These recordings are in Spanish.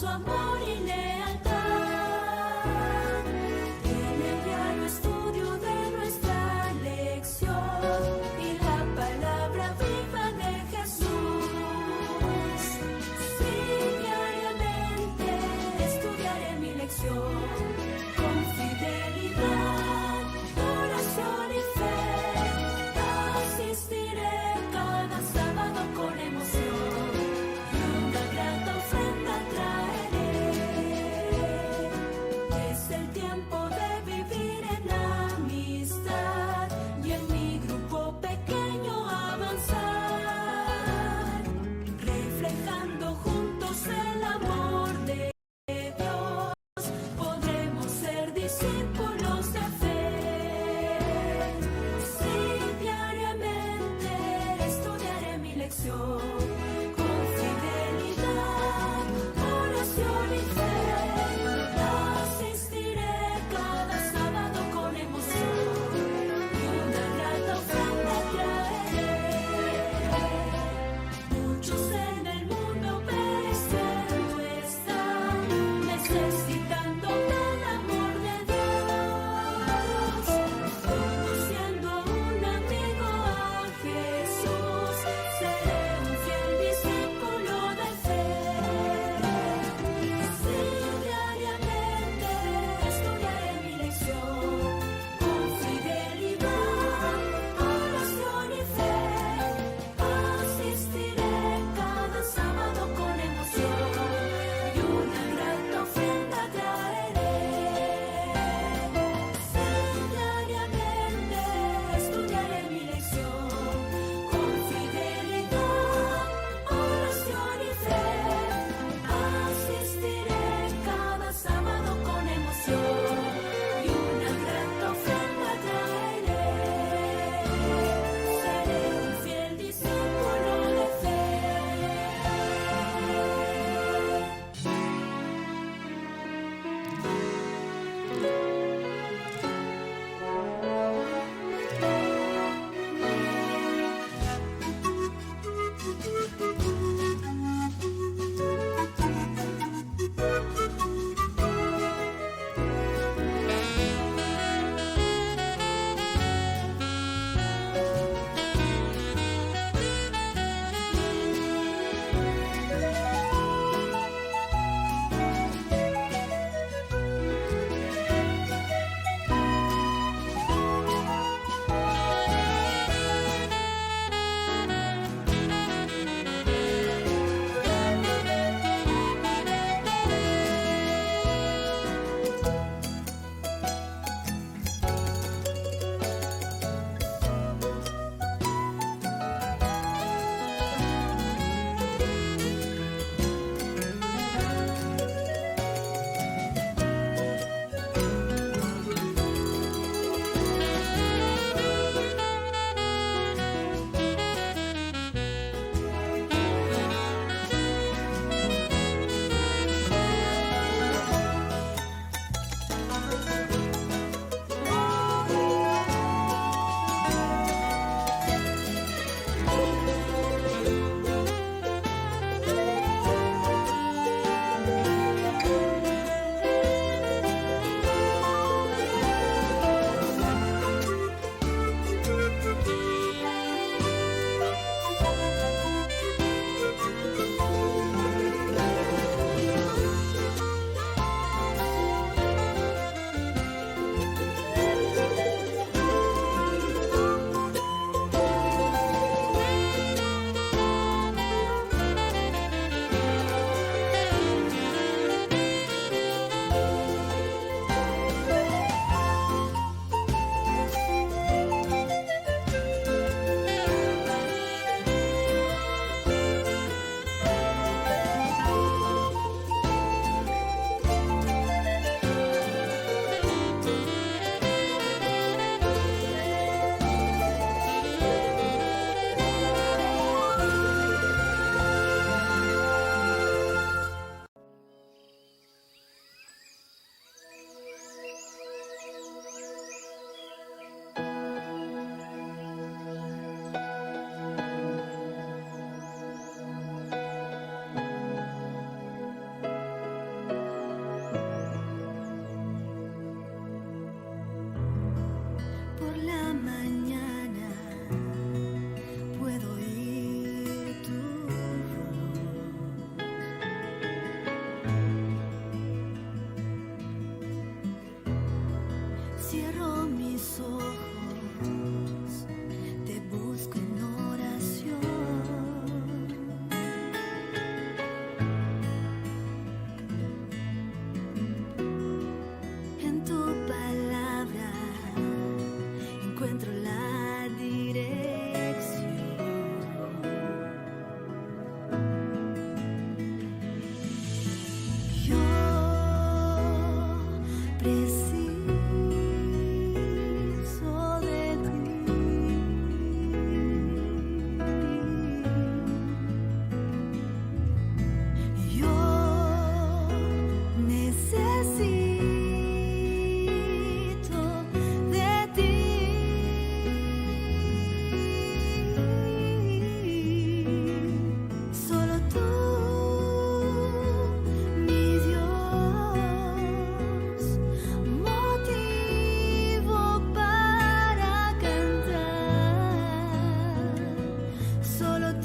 su amor y lealtad. En el diario estudio de nuestra lección y la palabra viva de Jesús. Sí, diariamente estudiaré mi lección con fidelidad, oración y fe. Asistiré cada sábado con emoción y una grata ofrenda traeré. Es el tiempo de vivir en amistad y en mi grupo pequeño avanzar, reflejando juntos el amor de Dios. Podremos ser discípulos de fe. Sí, diariamente estudiaré mi lección con fidelidad, oración y fe. Asistiré cada sábado con emoción y una grata ofrenda traeré. Muchos en el mundo pereciendo están, necesitando del amor de Dios. Conociendo a un amigo, a Jesús, seré un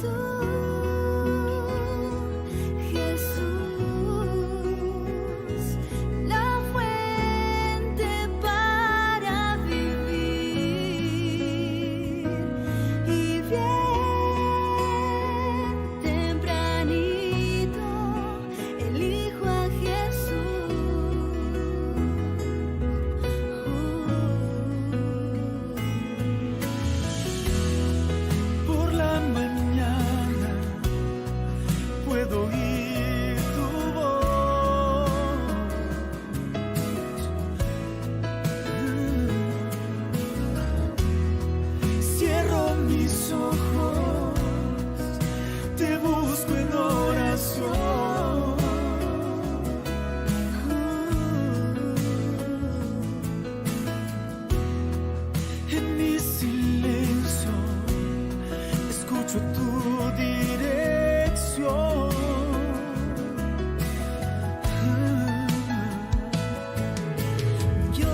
tú, Jesús, la fuente para vivir. Y bien tempranito elijo a Jesús. Por la mañana puedo oír tu voz. Cierro mis ojos, te busco en oración. En mi silencio escucho tu dirección. Yo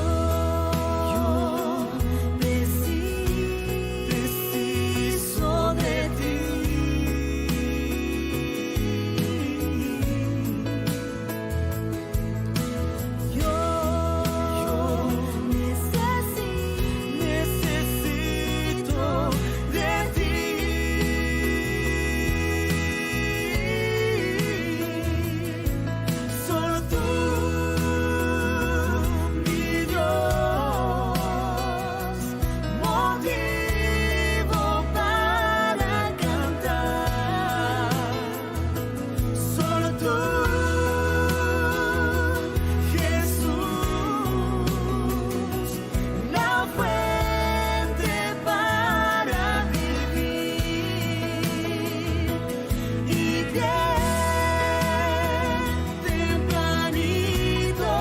preciso de ti. Yo necesito de ti. Solo tú, mi Dios, motivo para cantar. Solo tú, Jesús, la fuente para vivir. Y bien tempranito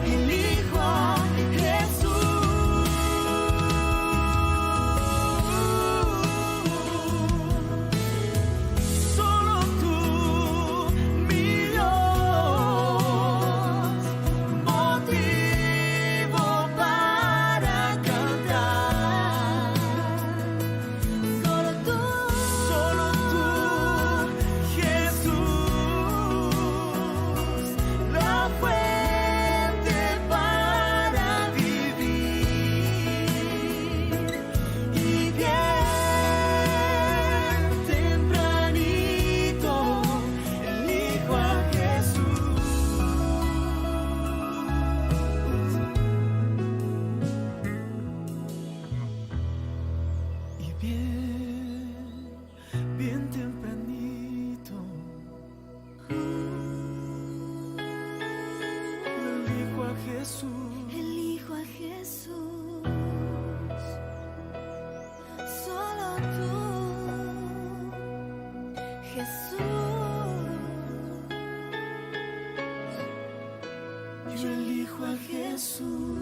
elijo a Jesús. Solo tú, mi Dios, Motivo para cantar. Solo tú, Jesús, la fuente para vivir. Y bien tempranito elijo a Jesús. y bien tempranito elijo a Jesús. Elijo a Jesús. Solo tú, Jesús. Yo elijo a Jesús.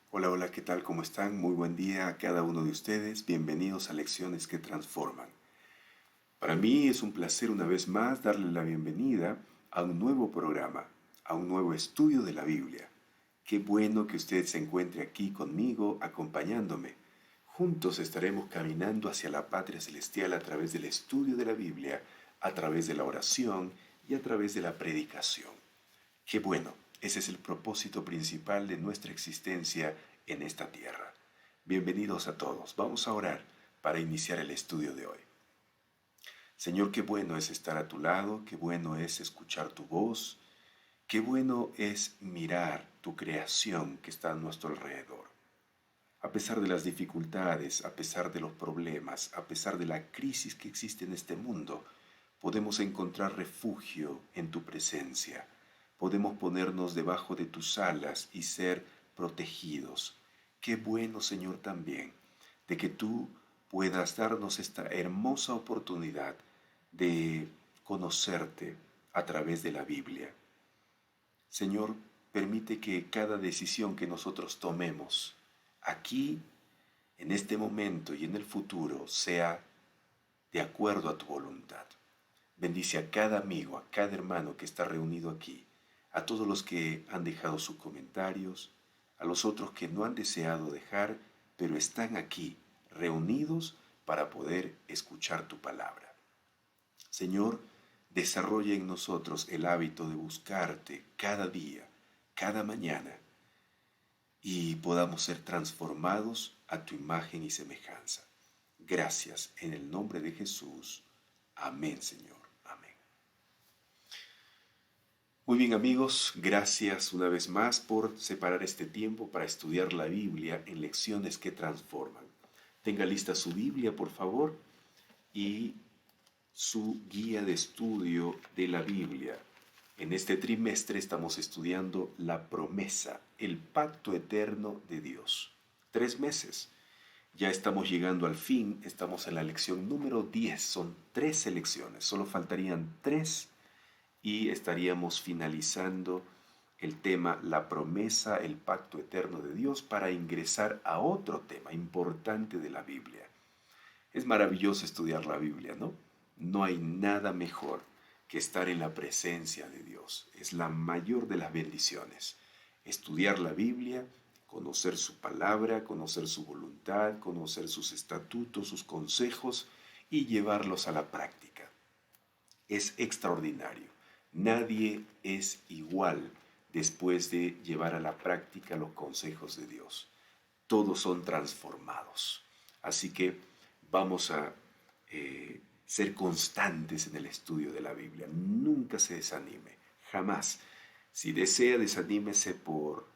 Hola, hola, ¿qué tal? ¿Cómo están? Muy buen día a cada uno de ustedes. Bienvenidos a Lecciones que Transforman. Para mí es un placer una vez más darle la bienvenida a un nuevo programa, a un nuevo estudio de la Biblia. Qué bueno que usted se encuentre aquí conmigo, acompañándome. Juntos estaremos caminando hacia la patria celestial a través del estudio de la Biblia, a través de la oración y a través de la predicación. Qué bueno, ese es el propósito principal de nuestra existencia en esta tierra. Bienvenidos a todos. Vamos a orar para iniciar el estudio de hoy. Señor, qué bueno es estar a tu lado, qué bueno es escuchar tu voz, qué bueno es mirar tu creación que está a nuestro alrededor. A pesar de las dificultades, a pesar de los problemas, a pesar de la crisis que existe en este mundo, podemos encontrar refugio en tu presencia. Podemos ponernos debajo de tus alas y ser protegidos. Qué bueno, Señor, también, de que tú puedas darnos esta hermosa oportunidad de conocerte a través de la Biblia. Señor, permite que cada decisión que nosotros tomemos aquí, en este momento y en el futuro, sea de acuerdo a tu voluntad. Bendice a cada amigo, a cada hermano que está reunido aquí, a todos los que han dejado sus comentarios, a los otros que no han deseado dejar, pero están aquí, reunidos para poder escuchar tu palabra. Señor, desarrolla en nosotros el hábito de buscarte cada día, cada mañana, y podamos ser transformados a tu imagen y semejanza. Gracias en el nombre de Jesús. Amén, Señor. Amén. Muy bien, amigos, gracias una vez más por separar este tiempo para estudiar la Biblia en lecciones que transforman. Tenga lista su Biblia, por favor, y su guía de estudio de la Biblia. En este trimestre estamos estudiando la promesa, el pacto eterno de Dios. 3 meses. Ya estamos llegando al fin, estamos en la lección número 10. Son 13 lecciones, solo faltarían 3 y estaríamos finalizando el tema la promesa, el pacto eterno de Dios para ingresar a otro tema importante de la Biblia. Es maravilloso estudiar la Biblia, ¿no? No hay nada mejor que estar en la presencia de Dios. Es la mayor de las bendiciones. Estudiar la Biblia, conocer su palabra, conocer su voluntad, conocer sus estatutos, sus consejos y llevarlos a la práctica. Es extraordinario. Nadie es igual después de llevar a la práctica los consejos de Dios. Todos son transformados. Así que vamos a ser constantes en el estudio de la Biblia. Nunca se desanime, jamás. Si desea, desanímese por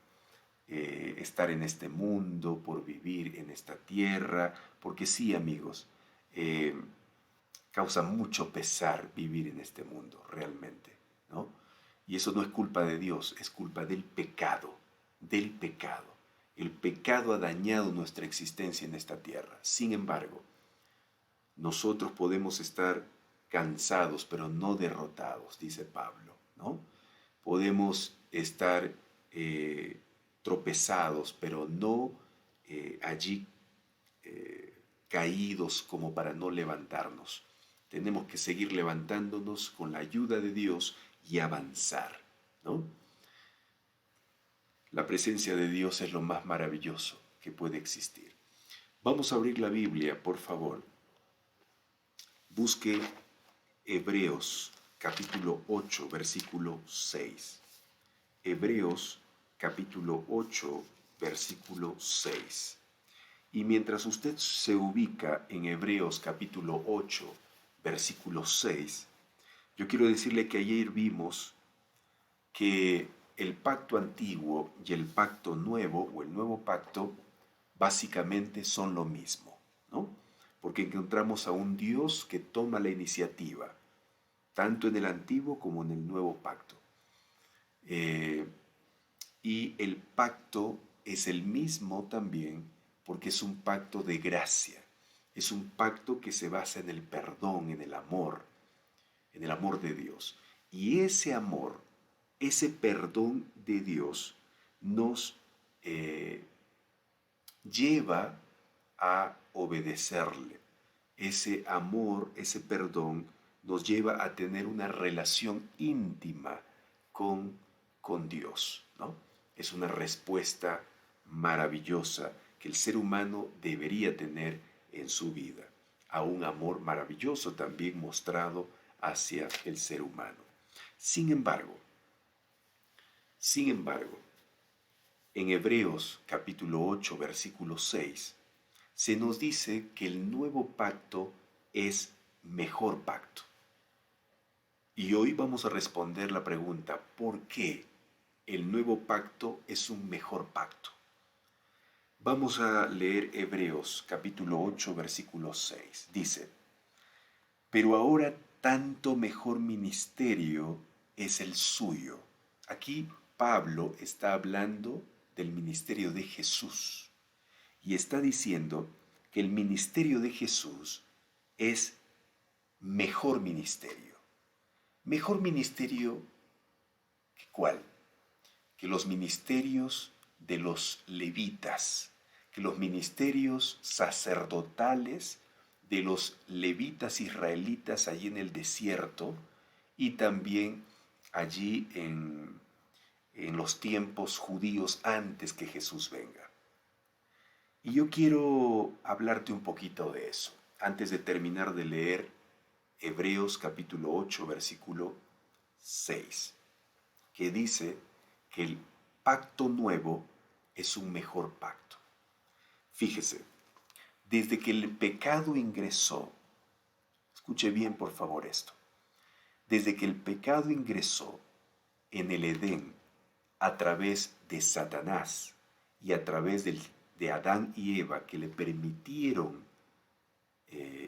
estar en este mundo, por vivir en esta tierra, porque sí, amigos, causa mucho pesar vivir en este mundo, realmente, ¿no? Y eso no es culpa de Dios, es culpa del pecado, del pecado. El pecado ha dañado nuestra existencia en esta tierra. Sin embargo, nosotros podemos estar cansados, pero no derrotados, dice Pablo, ¿no? Podemos estar tropezados, pero no allí caídos como para no levantarnos. Tenemos que seguir levantándonos con la ayuda de Dios y avanzar, ¿no? La presencia de Dios es lo más maravilloso que puede existir. Vamos a abrir la Biblia, por favor. Busque Hebreos capítulo 8, versículo 6. Hebreos capítulo 8, versículo 6. Y mientras usted se ubica en Hebreos capítulo 8, versículo 6, yo quiero decirle que ayer vimos que el pacto antiguo y el pacto nuevo o el nuevo pacto básicamente son lo mismo, ¿no? Porque encontramos a un Dios que toma la iniciativa, tanto en el antiguo como en el nuevo pacto. Y el pacto es el mismo también porque es un pacto de gracia. Es un pacto que se basa en el perdón, en el amor de Dios. Y ese amor, ese perdón de Dios nos lleva a obedecerle. Ese amor, ese perdón nos lleva a tener una relación íntima con Dios, ¿no? Es una respuesta maravillosa que el ser humano debería tener en su vida, a un amor maravilloso también mostrado hacia el ser humano. Sin embargo, en Hebreos capítulo 8, versículo 6, se nos dice que el nuevo pacto es mejor pacto. Y hoy vamos a responder la pregunta, ¿por qué el nuevo pacto es un mejor pacto? Vamos a leer Hebreos capítulo 8, versículo 6. Dice, pero ahora tanto mejor ministerio es el suyo. Aquí Pablo está hablando del ministerio de Jesús y está diciendo que el ministerio de Jesús es mejor ministerio. Mejor ministerio que ¿cuál? Que los ministerios de los levitas, que los ministerios sacerdotales de los levitas israelitas allí en el desierto y también allí en los tiempos judíos antes que Jesús venga. Y yo quiero hablarte un poquito de eso, antes de terminar de leer Hebreos capítulo 8, versículo 6, que dice que el pacto nuevo es un mejor pacto. Fíjese, desde que el pecado ingresó, escuche bien por favor esto, desde que el pecado ingresó en el Edén a través de Satanás y a través de Adán y Eva que le permitieron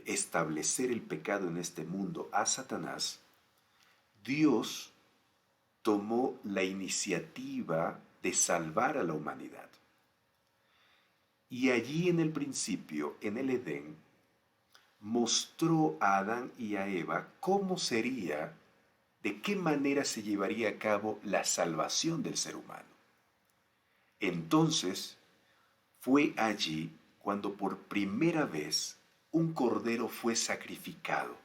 establecer el pecado en este mundo a Satanás, Dios tomó la iniciativa de salvar a la humanidad. Y allí en el principio, en el Edén, mostró a Adán y a Eva cómo sería, de qué manera se llevaría a cabo la salvación del ser humano. Entonces, fue allí cuando por primera vez un cordero fue sacrificado,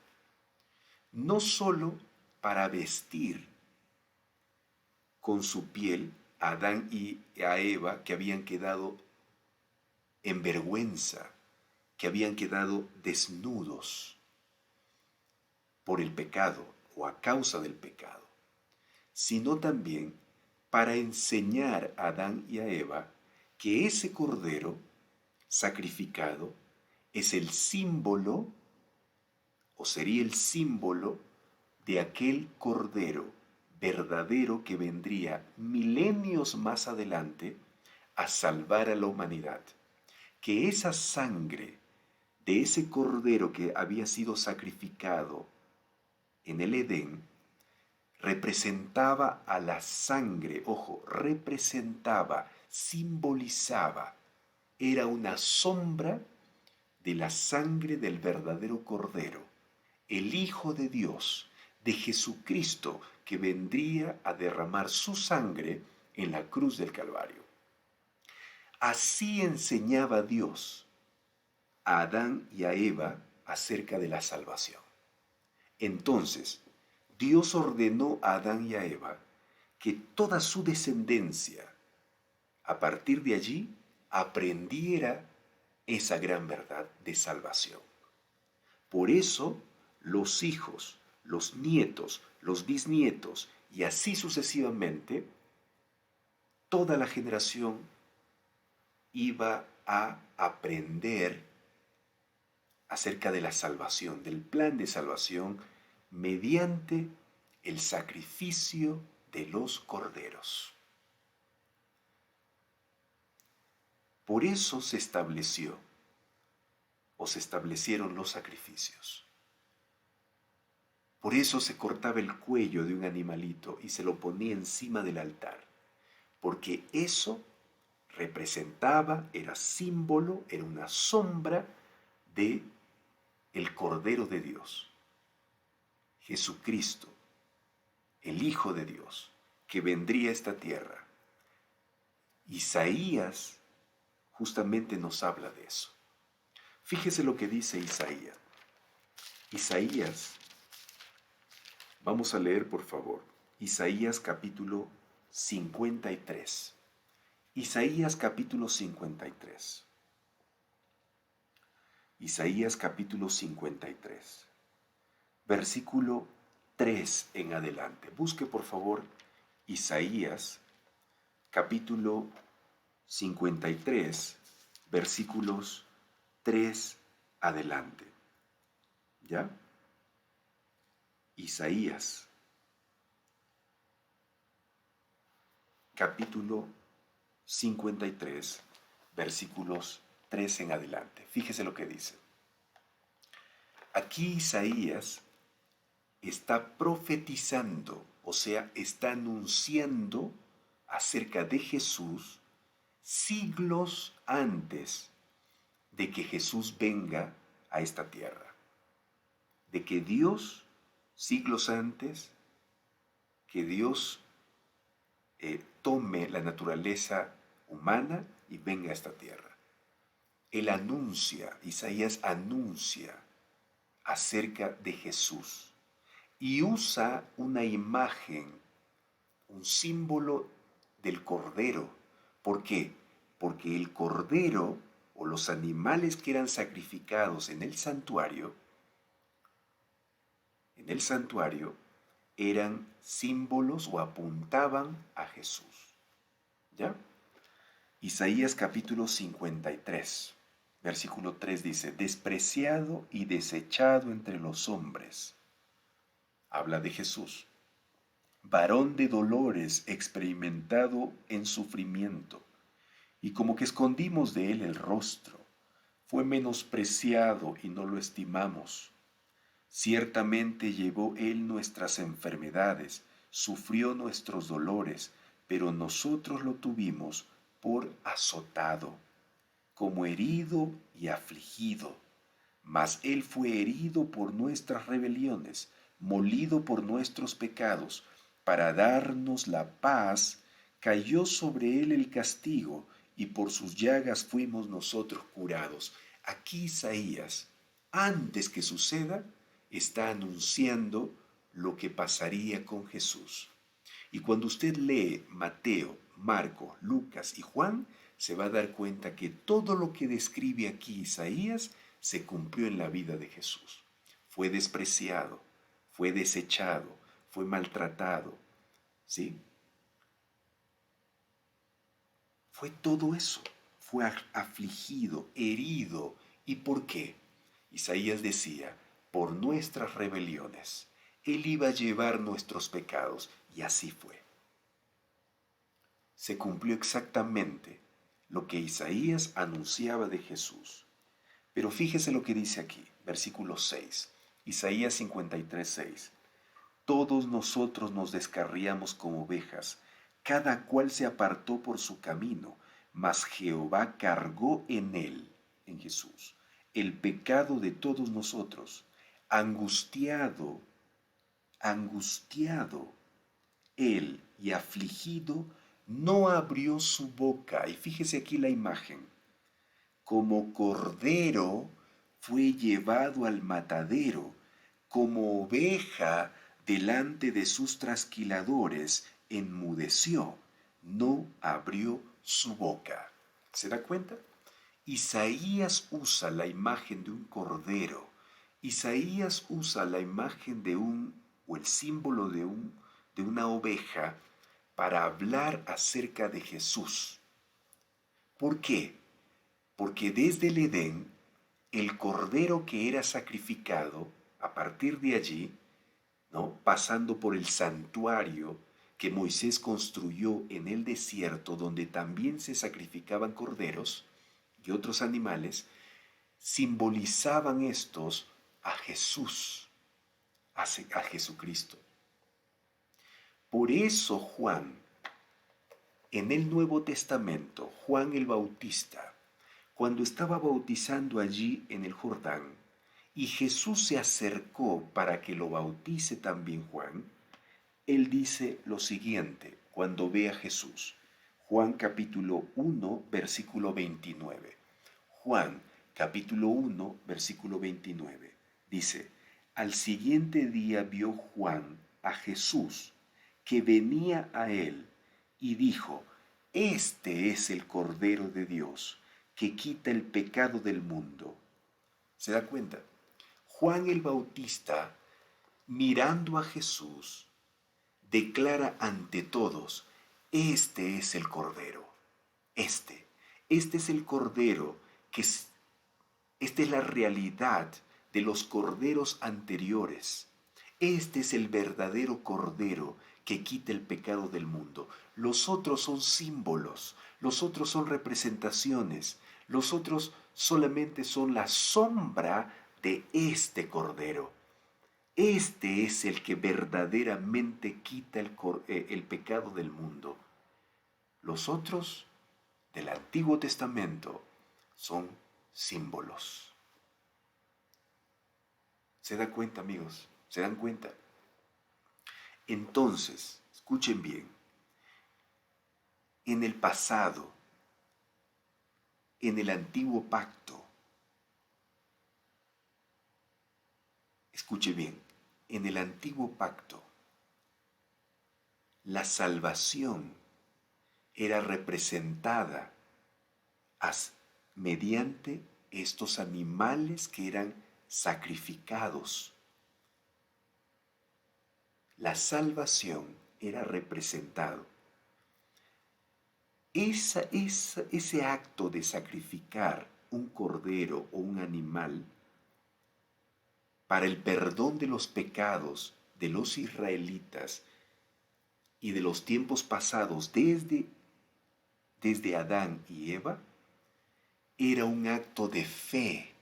no solo para vestir con su piel a Adán y a Eva que habían quedado en vergüenza, que habían quedado desnudos por el pecado o a causa del pecado, sino también para enseñar a Adán y a Eva que ese cordero sacrificado es el símbolo, o sería el símbolo de aquel cordero verdadero que vendría milenios más adelante a salvar a la humanidad. Que esa sangre de ese cordero que había sido sacrificado en el Edén representaba a la sangre, ojo, representaba, simbolizaba, era una sombra de la sangre del verdadero Cordero, el Hijo de Dios, de Jesucristo, que vendría a derramar su sangre en la cruz del Calvario. Así enseñaba Dios a Adán y a Eva acerca de la salvación. Entonces, Dios ordenó a Adán y a Eva que toda su descendencia, a partir de allí, aprendiera esa gran verdad de salvación. Por eso, los hijos, los nietos, los bisnietos y así sucesivamente, toda la generación iba a aprender acerca de la salvación, del plan de salvación mediante el sacrificio de los corderos. Por eso se estableció o se establecieron los sacrificios. Por eso se cortaba el cuello de un animalito y se lo ponía encima del altar, porque eso representaba, era símbolo, era una sombra de el Cordero de Dios, Jesucristo, el Hijo de Dios, que vendría a esta tierra. Isaías justamente nos habla de eso. Fíjese lo que dice Isaías. Isaías, vamos a leer por favor, Isaías capítulo 53. Isaías capítulo 53. Isaías capítulo 53. Versículo 3 en adelante. Busque por favor Isaías capítulo 53, versículos 3 adelante. ¿Ya? Isaías, capítulo 53, versículos 3 en adelante. Fíjese lo que dice. Aquí Isaías está profetizando, o sea, está anunciando acerca de Jesús siglos antes de que Jesús venga a esta tierra. De que Dios, siglos antes, que Dios tome la naturaleza humana y venga a esta tierra. Él anuncia, Isaías anuncia acerca de Jesús y usa una imagen, un símbolo del cordero. ¿Por qué? Porque el cordero o los animales que eran sacrificados en el santuario eran símbolos o apuntaban a Jesús. ¿Ya? Isaías capítulo 53, versículo 3 dice, despreciado y desechado entre los hombres. Habla de Jesús. Varón de dolores, experimentado en sufrimiento, y como que escondimos de él el rostro. Fue menospreciado y no lo estimamos. Ciertamente llevó él nuestras enfermedades, sufrió nuestros dolores, pero nosotros lo tuvimos por azotado, como herido y afligido. Mas él fue herido por nuestras rebeliones, molido por nuestros pecados. Para darnos la paz, cayó sobre él el castigo, y por sus llagas fuimos nosotros curados. Aquí Isaías, antes que suceda, está anunciando lo que pasaría con Jesús. Y cuando usted lee Mateo, Marcos, Lucas y Juan, se va a dar cuenta que todo lo que describe aquí Isaías se cumplió en la vida de Jesús. Fue despreciado, fue desechado, fue maltratado, ¿sí? Fue todo eso, fue afligido, herido. ¿Y por qué? Isaías decía, por nuestras rebeliones. Él iba a llevar nuestros pecados, y así fue. Se cumplió exactamente lo que Isaías anunciaba de Jesús. Pero fíjese lo que dice aquí, versículo 6, Isaías 53, 6. Todos nosotros nos descarriamos como ovejas, cada cual se apartó por su camino, mas Jehová cargó en él, en Jesús, el pecado de todos nosotros. Angustiado él y afligido, no abrió su boca. Y fíjese aquí la imagen. Como cordero fue llevado al matadero, como oveja delante de sus trasquiladores, enmudeció, no abrió su boca. ¿Se da cuenta? Isaías usa la imagen de un cordero. Isaías usa la imagen o el símbolo de una oveja para hablar acerca de Jesús. ¿Por qué? Porque desde el Edén, el cordero que era sacrificado, a partir de allí, ¿no?, pasando por el santuario que Moisés construyó en el desierto, donde también se sacrificaban corderos y otros animales, simbolizaban estos a Jesús, a Jesucristo. Por eso Juan, en el Nuevo Testamento, Juan el Bautista, cuando estaba bautizando allí en el Jordán, y Jesús se acercó para que lo bautice también Juan, él dice lo siguiente cuando ve a Jesús. Juan capítulo 1, versículo 29. Juan capítulo 1, versículo 29. Dice, al siguiente día vio Juan a Jesús que venía a él y dijo, este es el Cordero de Dios que quita el pecado del mundo. ¿Se da cuenta? Juan el Bautista, mirando a Jesús, declara ante todos, este es el Cordero, este es el Cordero Esta es la realidad de los corderos anteriores. Este es el verdadero cordero que quita el pecado del mundo. Los otros son símbolos, los otros son representaciones, los otros solamente son la sombra de este cordero. Este es el que verdaderamente quita el pecado del mundo. Los otros del Antiguo Testamento son símbolos. ¿Se da cuenta, amigos? ¿Se dan cuenta? Entonces, escuchen bien, en el pasado, en el antiguo pacto, escuche bien, en el antiguo pacto, la salvación era representada mediante estos animales que eran sacrificados. La salvación era representado. Ese acto de sacrificar un cordero o un animal para el perdón de los pecados de los israelitas y de los tiempos pasados desde Adán y Eva, era un acto de fe.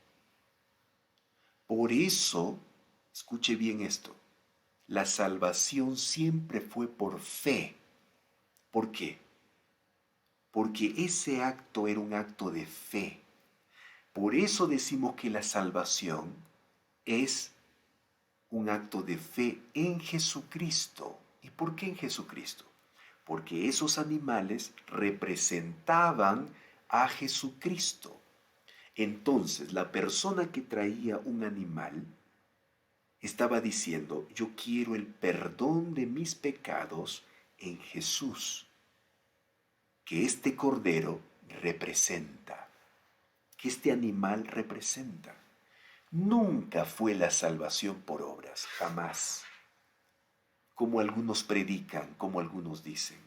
Por eso, escuche bien esto, la salvación siempre fue por fe. ¿Por qué? Porque ese acto era un acto de fe. Por eso decimos que la salvación es un acto de fe en Jesucristo. ¿Y por qué en Jesucristo? Porque esos animales representaban a Jesucristo. Entonces, la persona que traía un animal estaba diciendo, yo quiero el perdón de mis pecados en Jesús, que este cordero representa, que este animal representa. Nunca fue la salvación por obras, jamás, como algunos predican, como algunos dicen.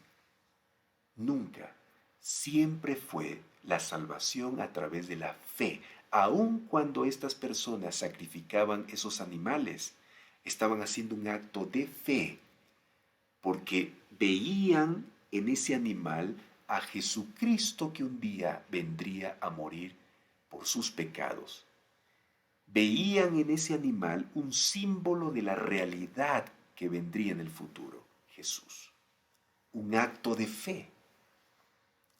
Nunca. Siempre fue la salvación a través de la fe. Aun cuando estas personas sacrificaban esos animales, estaban haciendo un acto de fe, porque veían en ese animal a Jesucristo que un día vendría a morir por sus pecados. Veían en ese animal un símbolo de la realidad que vendría en el futuro, Jesús. Un acto de fe.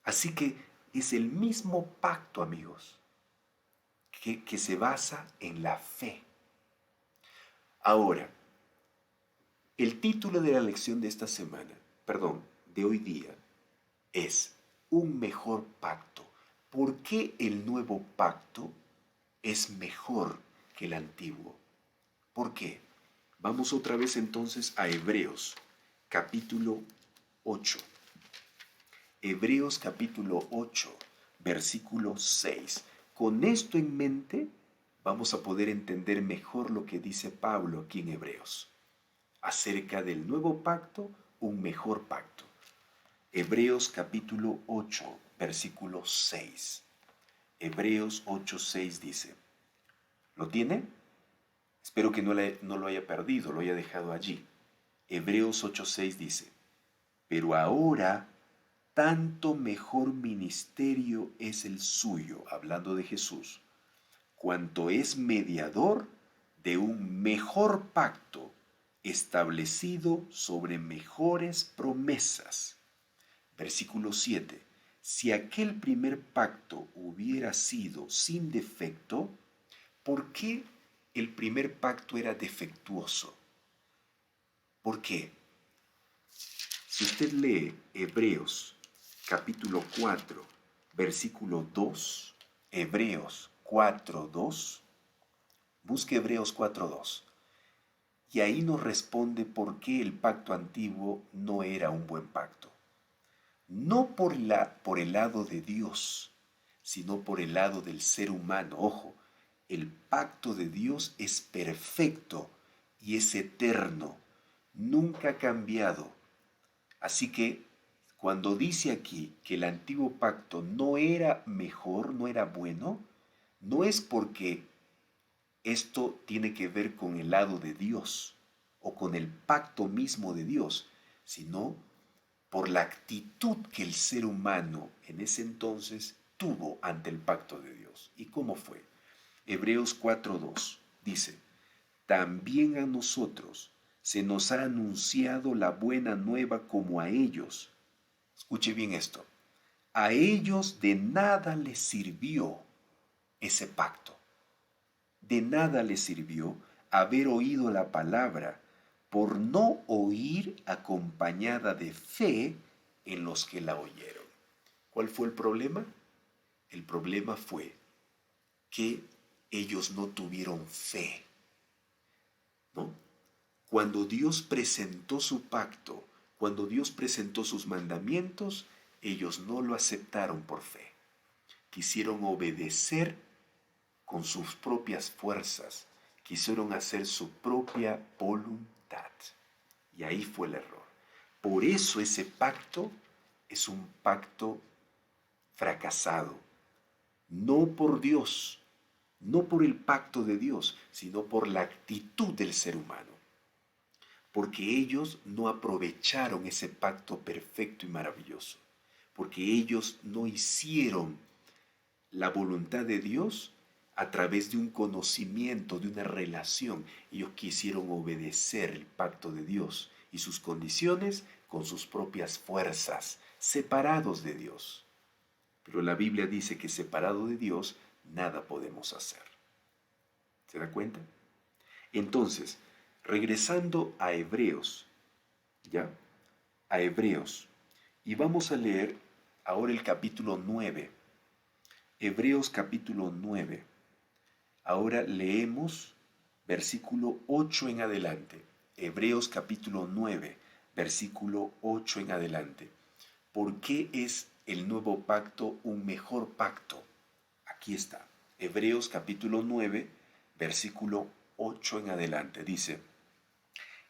Así que es el mismo pacto, amigos, que se basa en la fe. Ahora, el título de la lección de esta semana, de hoy día, es Un mejor pacto. ¿Por qué el nuevo pacto es mejor que el antiguo? ¿Por qué? Vamos otra vez entonces a Hebreos, capítulo 8. Hebreos capítulo 8, versículo 6. Con esto en mente, vamos a poder entender mejor lo que dice Pablo aquí en Hebreos, acerca del nuevo pacto, un mejor pacto. Hebreos capítulo 8, versículo 6. Hebreos 8, 6 dice, ¿lo tiene? Espero que no lo haya perdido, lo haya dejado allí. Hebreos 8, 6 dice, pero ahora tanto mejor ministerio es el suyo, hablando de Jesús, cuanto es mediador de un mejor pacto establecido sobre mejores promesas. Versículo 7. Si aquel primer pacto hubiera sido sin defecto, ¿por qué el primer pacto era defectuoso? ¿Por qué? Si usted lee Hebreos capítulo 4, versículo 2, Hebreos 4, 2, busque Hebreos 4, 2, y ahí nos responde por qué el pacto antiguo no era un buen pacto. No por el lado de Dios, sino por el lado del ser humano. Ojo, el pacto de Dios es perfecto y es eterno, nunca ha cambiado. Así que cuando dice aquí que el antiguo pacto no era mejor, no era bueno, no es porque esto tiene que ver con el lado de Dios o con el pacto mismo de Dios, sino por la actitud que el ser humano en ese entonces tuvo ante el pacto de Dios. ¿Y cómo fue? Hebreos 4:2 dice, también a nosotros se nos ha anunciado la buena nueva como a ellos. Escuche bien esto. A ellos de nada les sirvió ese pacto. De nada les sirvió haber oído la palabra por no oír acompañada de fe en los que la oyeron. ¿Cuál fue el problema? El problema fue que ellos no tuvieron fe, ¿no? Cuando Dios presentó su pacto, cuando Dios presentó sus mandamientos, ellos no lo aceptaron por fe. Quisieron obedecer con sus propias fuerzas, quisieron hacer su propia voluntad. Y ahí fue el error. Por eso ese pacto es un pacto fracasado. No por Dios, no por el pacto de Dios, sino por la actitud del ser humano. Porque ellos no aprovecharon ese pacto perfecto y maravilloso. Porque ellos no hicieron la voluntad de Dios a través de un conocimiento, de una relación. Ellos quisieron obedecer el pacto de Dios y sus condiciones con sus propias fuerzas, separados de Dios. Pero la Biblia dice que separado de Dios nada podemos hacer. ¿Se da cuenta? Entonces, regresando a Hebreos, ¿ya? A Hebreos. Y vamos a leer ahora el capítulo 9. Hebreos capítulo 9. Ahora leemos versículo 8 en adelante. Hebreos capítulo 9, versículo 8 en adelante. ¿Por qué es el nuevo pacto un mejor pacto? Aquí está. Hebreos capítulo 9, versículo 8 en adelante. Dice,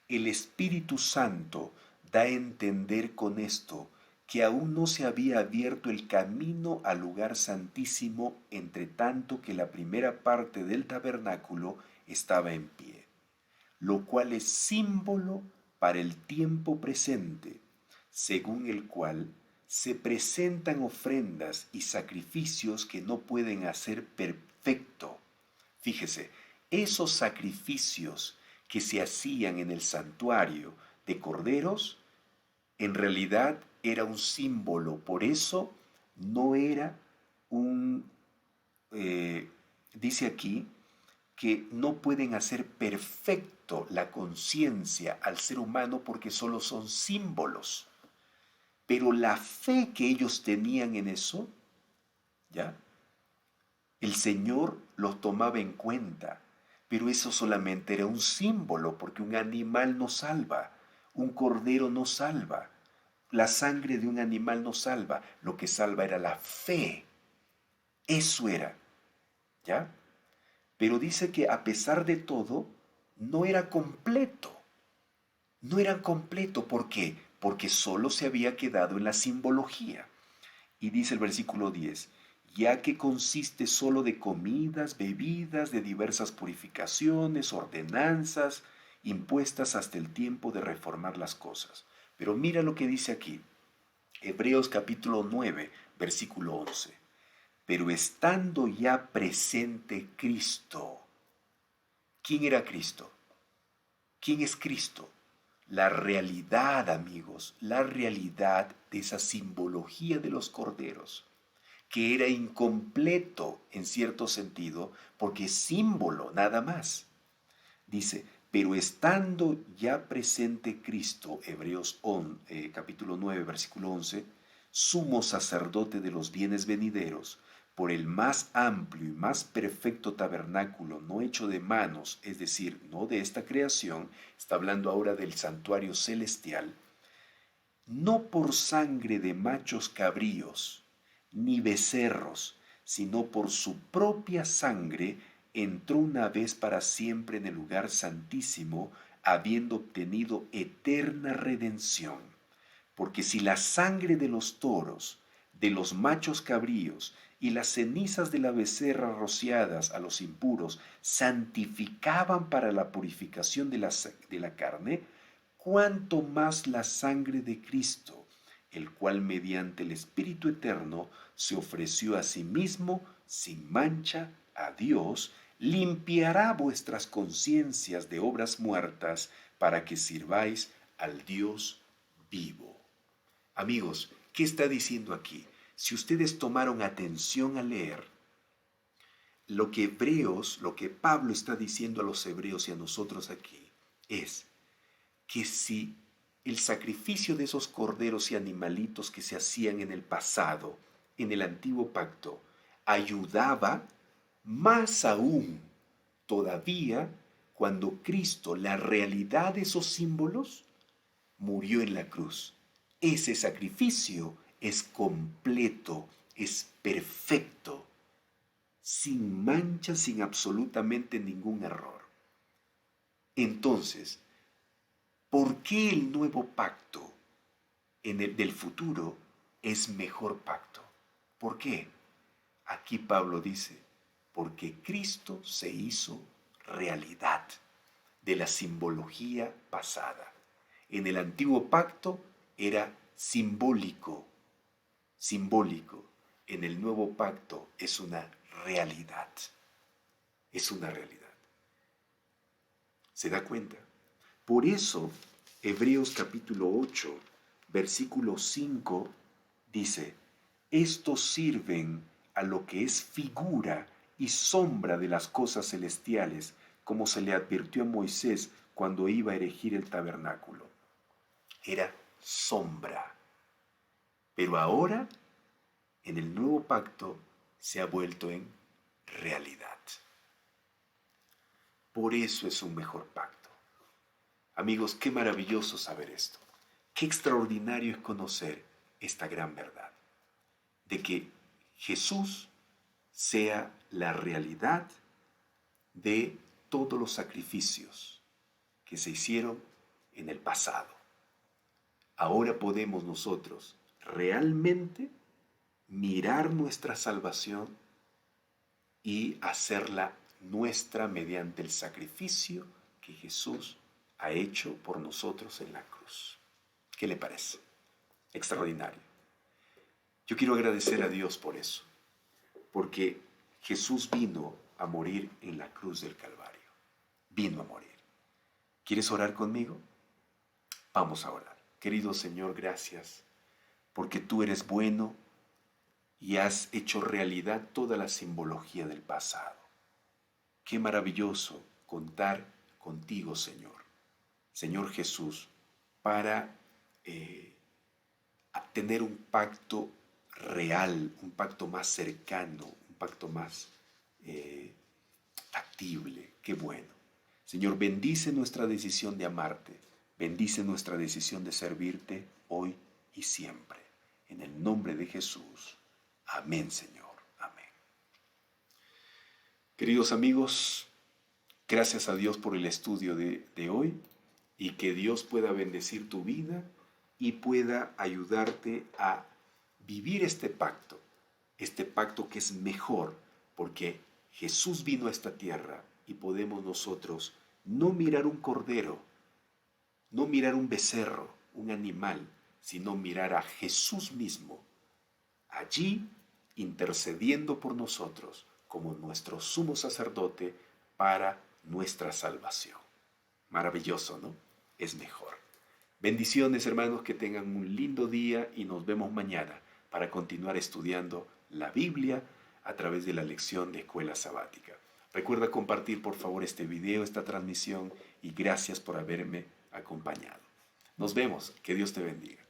el Espíritu Santo da a entender con esto que aún no se había abierto el camino al lugar santísimo, entre tanto que la primera parte del tabernáculo estaba en pie, lo cual es símbolo para el tiempo presente, según el cual se presentan ofrendas y sacrificios que no pueden hacer perfecto. Fíjese, esos sacrificios que se hacían en el santuario de corderos, en realidad era un símbolo, por eso no era dice aquí, que no pueden hacer perfecto la conciencia al ser humano porque solo son símbolos. Pero la fe que ellos tenían en eso, ¿ya? El Señor los tomaba en cuenta, pero eso solamente era un símbolo porque un animal no salva, un cordero no salva. La sangre de un animal no salva, lo que salva era la fe. Eso era, ¿ya? Pero dice que a pesar de todo, no era completo. No era completo, ¿por qué? Porque solo se había quedado en la simbología. Y dice el versículo 10, ya que consiste solo de comidas, bebidas, de diversas purificaciones, ordenanzas, impuestas hasta el tiempo de reformar las cosas. Pero mira lo que dice aquí, Hebreos capítulo 9, versículo 11. Pero estando ya presente Cristo. ¿Quién era Cristo? ¿Quién es Cristo? La realidad, amigos, la realidad de esa simbología de los corderos, que era incompleto en cierto sentido, porque es símbolo nada más. Dice, pero estando ya presente Cristo, Hebreos capítulo 9, versículo 11, sumo sacerdote de los bienes venideros, por el más amplio y más perfecto tabernáculo no hecho de manos, es decir, no de esta creación, está hablando ahora del santuario celestial, no por sangre de machos cabríos, ni becerros, sino por su propia sangre, entró una vez para siempre en el lugar santísimo, habiendo obtenido eterna redención. Porque si la sangre de los toros, de los machos cabríos y las cenizas de la becerra rociadas a los impuros santificaban para la purificación de la carne, cuanto más la sangre de Cristo, el cual mediante el Espíritu Eterno se ofreció a sí mismo sin mancha a Dios, limpiará vuestras conciencias de obras muertas para que sirváis al Dios vivo. Amigos, ¿qué está diciendo aquí? Si ustedes tomaron atención a leer, lo que Pablo está diciendo a los hebreos y a nosotros aquí, es que si el sacrificio de esos corderos y animalitos que se hacían en el pasado, en el antiguo pacto, ayudaba, más aún todavía cuando Cristo, la realidad de esos símbolos, murió en la cruz. Ese sacrificio es completo, es perfecto, sin mancha, sin absolutamente ningún error. Entonces, ¿por qué el nuevo pacto del futuro es mejor pacto? ¿Por qué? Aquí Pablo dice, porque Cristo se hizo realidad de la simbología pasada. En el antiguo pacto era simbólico. En el nuevo pacto es una realidad. Es una realidad. ¿Se da cuenta? Por eso, Hebreos capítulo 8, versículo 5, dice, estos sirven a lo que es figura y sombra de las cosas celestiales, como se le advirtió a Moisés cuando iba a erigir el tabernáculo. Era sombra. Pero ahora, en el nuevo pacto, se ha vuelto en realidad. Por eso es un mejor pacto. Amigos, qué maravilloso saber esto. Qué extraordinario es conocer esta gran verdad. De que Jesús sea la realidad de todos los sacrificios que se hicieron en el pasado. Ahora podemos nosotros realmente mirar nuestra salvación y hacerla nuestra mediante el sacrificio que Jesús ha hecho por nosotros en la cruz. ¿Qué le parece? Extraordinario. Yo quiero agradecer a Dios por eso, porque Jesús vino a morir en la cruz del Calvario. Vino a morir. ¿Quieres orar conmigo? Vamos a orar. Querido Señor, gracias, porque tú eres bueno y has hecho realidad toda la simbología del pasado. Qué maravilloso contar contigo, Señor. Señor Jesús, para tener un pacto real, un pacto más cercano, un pacto más factible. Qué bueno. Señor, bendice nuestra decisión de amarte, bendice nuestra decisión de servirte hoy y siempre. En el nombre de Jesús. Amén, Señor. Amén. Queridos amigos, gracias a Dios por el estudio de hoy y que Dios pueda bendecir tu vida y pueda ayudarte a vivir este pacto que es mejor porque Jesús vino a esta tierra y podemos nosotros no mirar un cordero, no mirar un becerro, un animal, sino mirar a Jesús mismo, allí intercediendo por nosotros como nuestro sumo sacerdote para nuestra salvación. Maravilloso, ¿no? Es mejor. Bendiciones, hermanos, que tengan un lindo día y nos vemos mañana para continuar estudiando la Biblia a través de la lección de Escuela Sabática. Recuerda compartir, por favor, este video, esta transmisión y gracias por haberme acompañado. Nos vemos. Que Dios te bendiga.